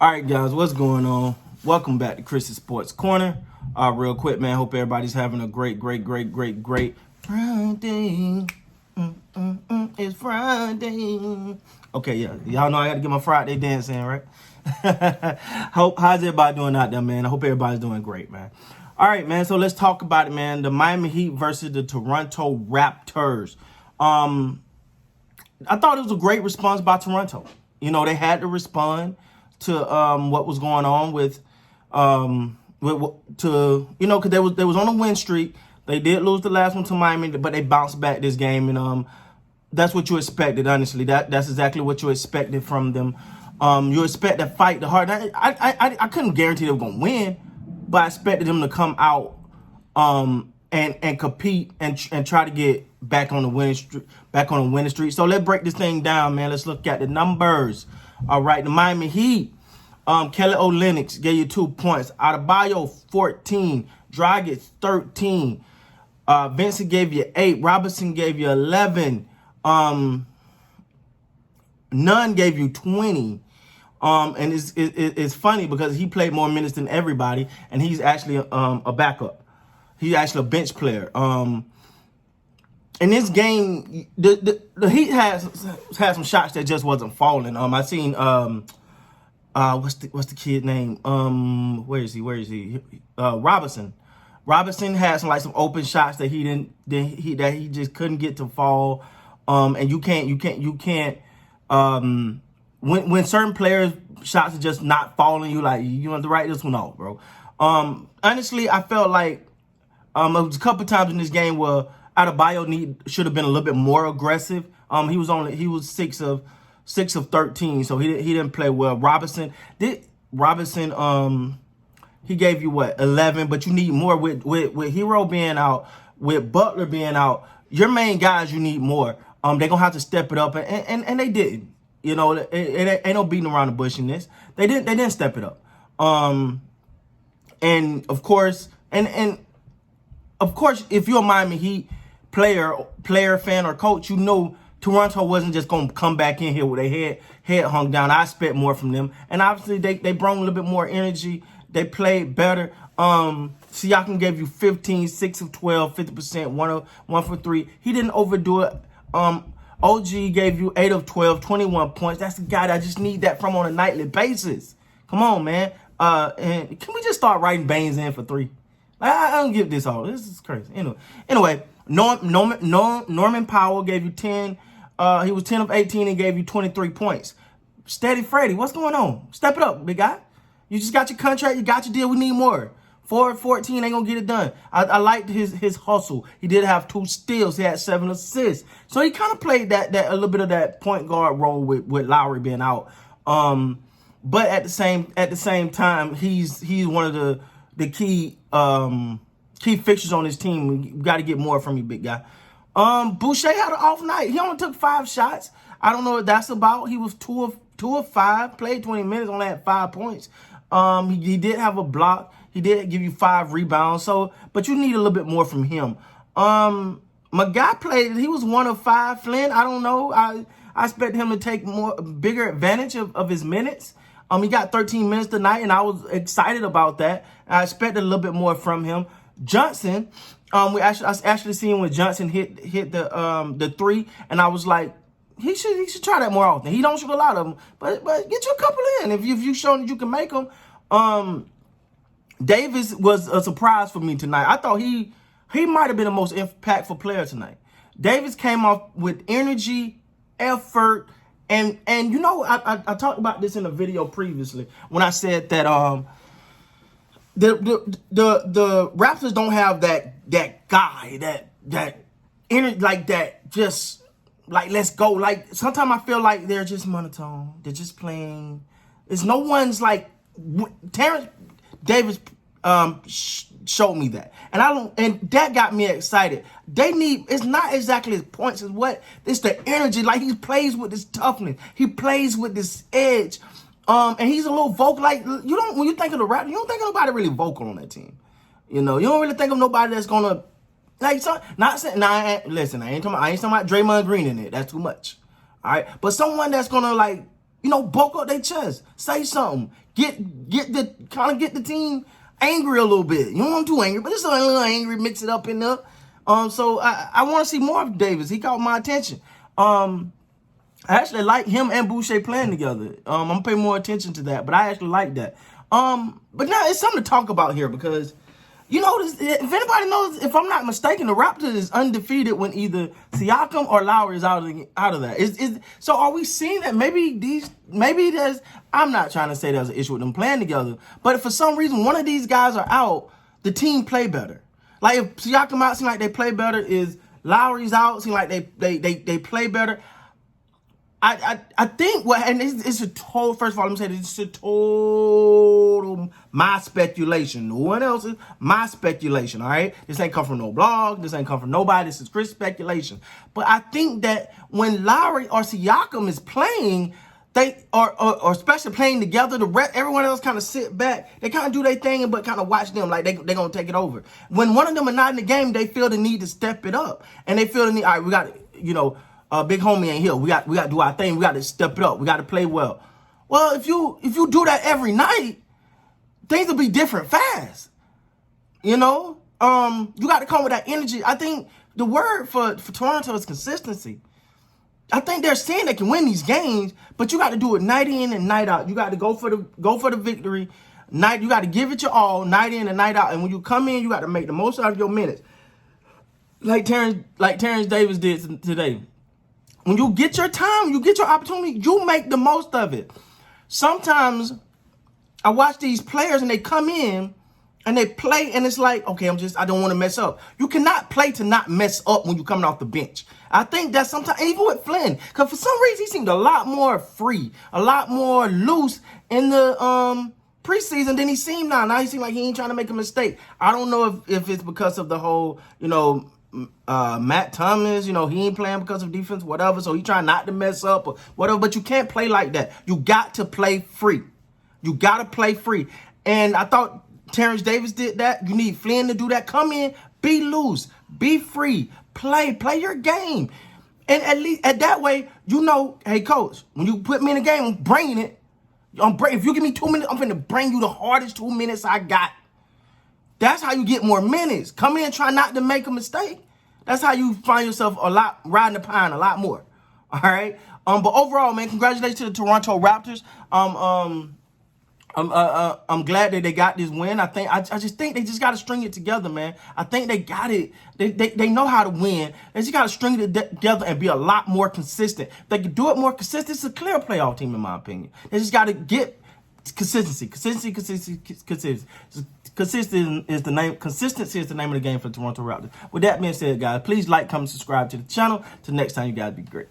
All right, guys, what's going on? Welcome back to Chris's Sports Corner. Real quick, man. Hope everybody's having a great Friday. It's Friday. Okay, yeah, y'all know I got to get my Friday dance in, right? How's everybody doing out there, man? I hope everybody's doing great, man. All right, man. So let's talk about it, man. The Miami Heat versus the Toronto Raptors. I thought it was a great response by Toronto. You know, they had to respond to what was going on because they was on a win streak. They did lose the last one to Miami, but they bounced back this game, and that's what you expected. Honestly, that's exactly what you expected from them. You expect to fight the hard. I couldn't guarantee they were gonna win, but I expected them to come out and compete and try to get back on the winning streak. So let's break this thing down, man. Let's look at the numbers. All right, the Miami Heat. Kelly Olynyk gave you 2 points. Adebayo 14. Dragic 13. Vincent gave you 8. Robinson gave you 11. Nunn gave you 20. And it's funny because he played more minutes than everybody, and he's actually a backup. He's actually a bench player. In this game, the Heat had some shots that just wasn't falling. I seen what's the kid name? Where is he? Robinson. Robinson had some open shots that he just couldn't get to fall. And you can't when certain players shots are just not falling, you have to write this one off, bro. Honestly, I felt like it was a couple times in this game where Adebayo should have been a little bit more aggressive. He was 6 of 13, so he didn't play well. Robinson, he gave you 11, but you need more with Hero being out, with Butler being out. Your main guys, you need more. They're gonna have to step it up, and they didn't. You know, it ain't no beating around the bush in this. They didn't step it up. And of course, if you're a Miami Heat player, fan, or coach, you know Toronto wasn't just gonna come back in here with their head hung down. I expect more from them, and obviously they brought a little bit more energy. They played better. Siakam gave you 15, 6 of 12, 50%, 1 for 3. He didn't overdo it. OG gave you 8 of 12, 21 points. That's the guy that I just need that from on a nightly basis. Come on, man. And can we just start writing Baines in for 3? I don't get this all. This is crazy. Anyway, Norman Powell gave you 10. He was 10 of 18 and gave you 23 points. Steady Freddy, what's going on? Step it up, big guy. You just got your contract. You got your deal. We need more. 4 of 14 ain't going to get it done. I liked his hustle. He did have 2 steals. He had 7 assists. So he kind of played that a little bit of that point guard role with Lowry being out. But at the same time, he's one of the key fixtures on his team. You got to get more from you, big guy. Boucher had an off night. He only took 5 shots. I don't know what that's about. He was 2 of 5, played 20 minutes, only had 5 points. He did have a block. He did give you 5 rebounds. But you need a little bit more from him. My guy played. He was 1 of 5. Flynn, I don't know. I expect him to take bigger advantage of his minutes. He got 13 minutes tonight, and I was excited about that. I expected a little bit more from him. Johnson, I actually seen when Johnson hit the 3, and I was like, he should try that more often. He don't shoot a lot of them, but get you a couple in if you shown that you can make them. Davis was a surprise for me tonight. I thought he might have been the most impactful player tonight. Davis came off with energy, effort, and you know, I talked about this in a video previously when I said that the Raptors don't have that guy, that energy, like that, just like, let's go. Like, sometimes I feel like they're just monotone. They're just playing. It's no one's like Terrence Davis showed me that, and that got me excited. It's not exactly his points, it's the energy. Like, he plays with this toughness. He plays with this edge. And he's a little vocal. Like, when you think of the Raptors, you don't think of nobody really vocal on that team. You know, you don't really think of nobody that's gonna not saying. Listen, I ain't talking about Draymond Green in it. That's too much. All right, but someone that's gonna bulk up their chest, say something, get the team angry a little bit. You don't want too angry, but just a little angry, mix it up in there. So I want to see more of Davis. He caught my attention. I actually like him and Boucher playing together. I'm gonna pay more attention to that, but I actually like that. But now it's something to talk about here because, you know, if anybody knows, if I'm not mistaken, the Raptors is undefeated when either Siakam or Lowry is out of that. So are we seeing that maybe there's, I'm not trying to say there's an issue with them playing together, but if for some reason one of these guys are out, the team play better. Like if Siakam out, seem like they play better. Is Lowry's out, seem like they play better. I think what, and it's a total, first of all, let me say this, it's a total my speculation. No one else's, my speculation, all right? This ain't come from no blog. This ain't come from nobody. This is Chris' speculation. But I think that when Lowry or Siakam is playing, they or especially playing together, everyone else kind of sit back. They kind of do their thing, but kind of watch them like they're going to take it over. When one of them are not in the game, they feel the need to step it up. And they feel the need, all right, we got, you know, big homie ain't here. We got to do our thing. We got to step it up. We got to play well. Well, if you do that every night, things will be different fast. You know, you got to come with that energy. I think the word for Toronto is consistency. I think they're saying they can win these games, but you got to do it night in and night out. You got to go for the victory. You got to give it your all, night in and night out. And when you come in, you got to make the most out of your minutes, like Terrence Davis did today. When you get your time, you get your opportunity, you make the most of it. Sometimes I watch these players and they come in and they play and it's like, okay, I don't want to mess up. You cannot play to not mess up when you're coming off the bench. I think that sometimes, even with Flynn, because for some reason he seemed a lot more free, a lot more loose in the preseason than he seemed now. Now he seemed like he ain't trying to make a mistake. I don't know if it's because of the whole, you know, Matt Thomas, you know, he ain't playing because of defense, whatever, so he trying not to mess up or whatever, but you can't play like that. You got to play free. You got to play free. And I thought Terrence Davis did that. You need Flynn to do that. Come in, be loose, be free, play your game. And at least at that way, you know, hey, coach, when you put me in the game, I'm bringing it. If you give me 2 minutes, I'm going to bring you the hardest 2 minutes I got. That's how you get more minutes. Come in and try not to make a mistake. That's how you find yourself riding the pine a lot more. All right. But overall, man, congratulations to the Toronto Raptors. I'm glad that they got this win. I just think they just got to string it together, man. I think they got it. They know how to win. They just got to string it together and be a lot more consistent. If they can do it more consistent, it's a clear playoff team, in my opinion. They just got to get consistency. Consistency is the name. Consistency is the name of the game for the Toronto Raptors. With that being said, guys, please like, comment, subscribe to the channel. Till next time, you guys be great.